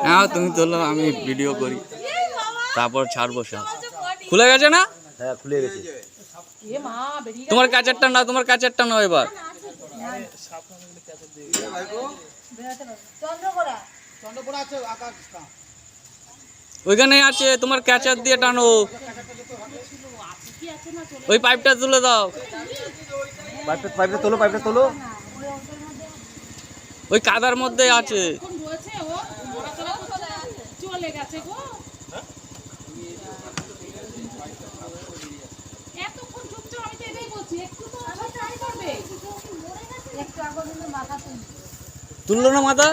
হ্যাঁ তুমি তোলো, আমি ভিডিও করি, তারপর ছাড়বো সব। খুলে গেছে না? হ্যাঁ খুলে গেছে। তোমার কাচেরটা নাও, তোমার কাচেরটা নাও এবার। ওইখানে আছে, তোমার ক্যাচার দিয়ে টানো, ওই পাইপটা তুলে দাও। পাইপটা তোলো, পাইপটা তোলো। ওই কাদার মধ্যে আছে। তুললো না মাথা?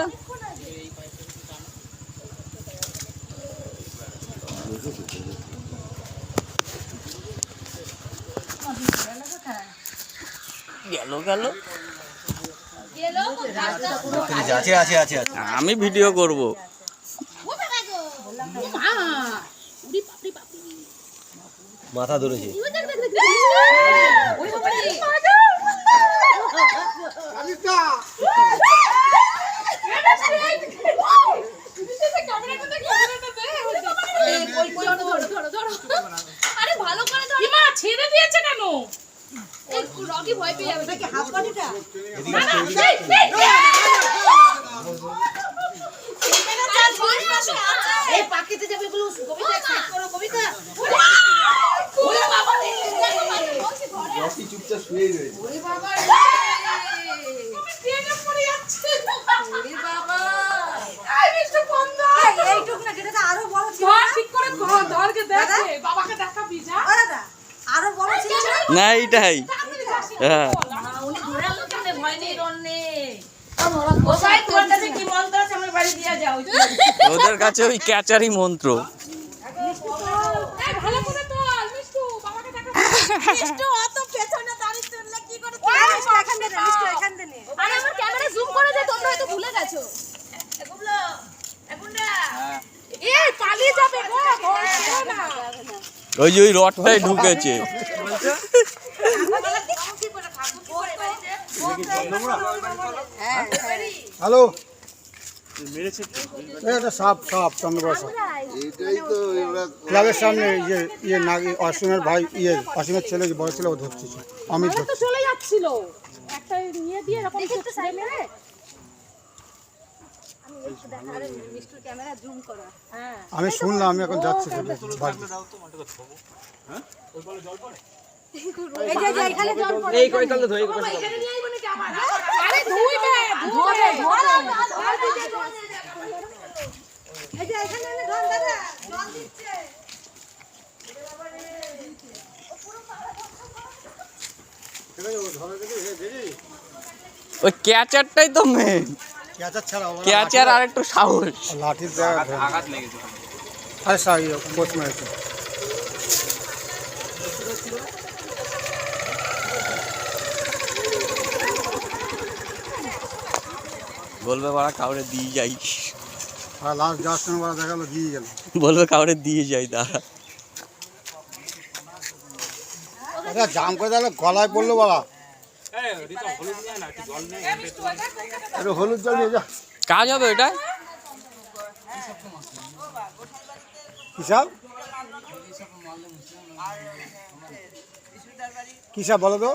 আমি ভিডিও করব। মাথা ধরেছে। ছেড়ে দিয়েছে কেন? রকি ভয় পেয়ে যাবে নাকি? হাফ পানিটা এই পাখিতে যাবে গুলো। কবিতা চেক করো, কবিতা। ওরে বাবা রে, রকি চুপচাপ শুয়ে রয়েছে। ওরে বাবা রে, তুমি ট্রেনে পড়ে যাচ্ছে। ওরে বাবা, এই মিষ্টি বন্ধ। এইটুক না, যেটা আরো বড় ছিল। ধর ঠিক করে ধর, ধরকে দেখে বাবাকে দেখা বিজা। ওরে দা আরো বড় ছিল না? এইটাই। হ্যাঁ উনি ধরে আলো কেন? ভয় নেই, রন নেই। ও ভাই তোর কাছে কি মন্ত্র আছে? আমার বাড়ি দিয়া যাও। ওদের কাছে ওই ক্যাচারই মন্ত্র। এই ভালো করে তোল মিষ্টু, বাবাকে দেখা। মিষ্টু অত পেছনে দাঁড়িয়ে তুললে কি করে? মিষ্টু এখান দে, মিষ্টু এখান দে নে। আরে আমার ক্যামেরা জুম করে দে, তোমরা হয়তো ভুলে গেছো। এ গুবলো, এ গুন্ডা। এই পালিয়ে যাবে গো, ভয় পেও না। ওই যে ওই রডটাই ঢুকেছে। হ্যালো, এটা সাপ সাপ চন্দ্রবড়া সাপ। ক্লাবের সামনে ইয়ে নাকি অসীমের ভাই, অসীমের ছেলে, যে বড় ছেলে, ও ধরছে, অমিত ধরছে। চলে যাচ্ছিল একটা নিয়ে দিয়ে এরকম ছুঁড়ে মেরে। আমি শুনলাম, আমি এখন যাচ্ছি। এই কয়কাল তো ধরে আরে ধুইবে, ধরে ধরে। এই যে এখানে এনে ধন দাদা, জল দিচ্ছে। ওই ক্যাচারটাই তো মেন। ক্যাচার ছাড়া ক্যাচার আর একটু সাহস। লাঠির আঘাত লেগেছে। আরে সাই কোচ মেরেছে। বলবে বাড়া কাউরে দিয়ে যাই। আর লাস্ট যাওয়ার সময় বাড়া দেখালো দিয়ে গেল। বলবে কাউরে দিয়ে যাই দাঁড়া। আচ্ছা জাম করে তাহলে গলায় পড়লো বাড়া। হলুদ জল নিয়ে যা। কাজ হবে এটা? কিসাব কিসাব বলো তো?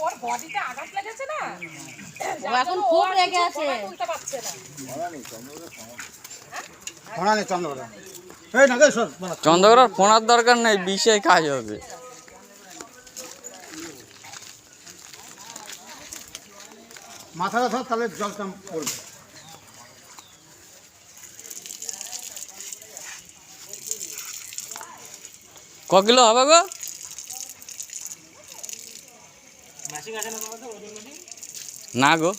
ওর বডিতে আঘাত লেগেছে না, এখন খুব রেগে আছে। বলতে পারছে না। ফোনা নেই চন্দ্রকোনা। এই না সর, চন্দ্রকোনার ফোনার দরকার নেই, বিষে কাজ হবে। মাথাটা ধর, তাহলে জলটা পড়বে। ক কিলো হবে গো? না গো,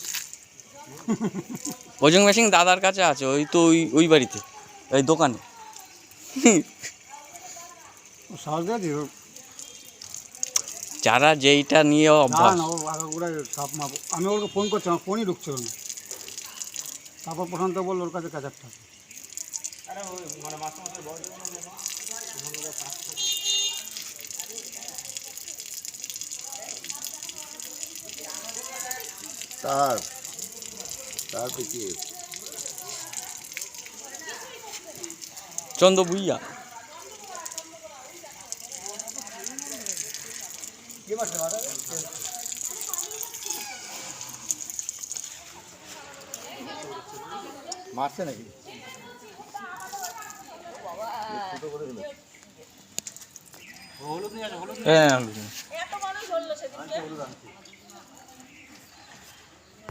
ওজন মেশিন দাদার কাছে আছে, ওই তো ওই বাড়িতে, ওই দোকানে। যারা যেইটা নিয়ে অভ্যাস। আমি ওকে ফোন করছি, আমার ফোনই ঢুকছিল না। তারপর প্রশান্ত বলল ওর কাছে কাজারটা। তার তার পিছিয়ে চন্দ্র বুইয়া মারছে নাকি? হ্যাঁ এত মানুষ ধরলো সেদিন